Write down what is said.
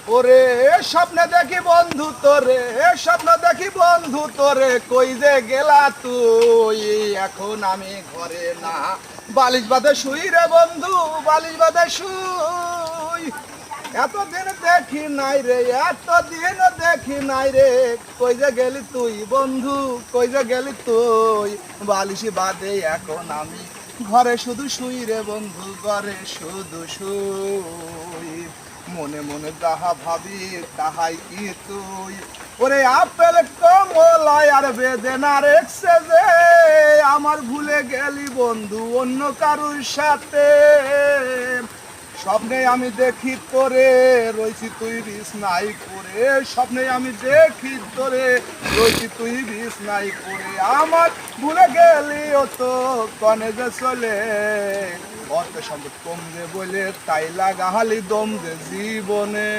ওরে স্বপ্নে দেখি বন্ধু তোরে, স্বপ্ন দেখি বন্ধু তোরে, কই যে গেলা তুই? এখন আমি ঘরে না, বালিশ বাঁধে শুই রে বন্ধু, বালিশ বাঁধে শুই। এতদিন দেখি নাই রে, এতদিন দেখি নাই রে, কই যে গেলি তুই বন্ধু, কই যে গেলি তুই? বালিশ বাঁধে এখন আমি ঘরে শুধু শুই রে বন্ধু, ঘরে শুধু শুই। মনে মনে যাহা ভাবি তাহাই কি তুই? ওরে আপেল কমলায় আর বেদনার এক্সে যে আমার ভুলে গেলি বন্ধু অন্য কারুর সাথে। স্বপ্নে আমি দেখি তোরে রইছি তুই বিছনাই পড়ে, স্বপ্নে আমি দেখি তোরে রইছি তুই বিছনাই পড়ে। আমার ভুলে গেলি ও তো কনে যে চলে, অর্থ সম্পদ কমবে বলে তাই লাগাহালি দম যে জীবনে।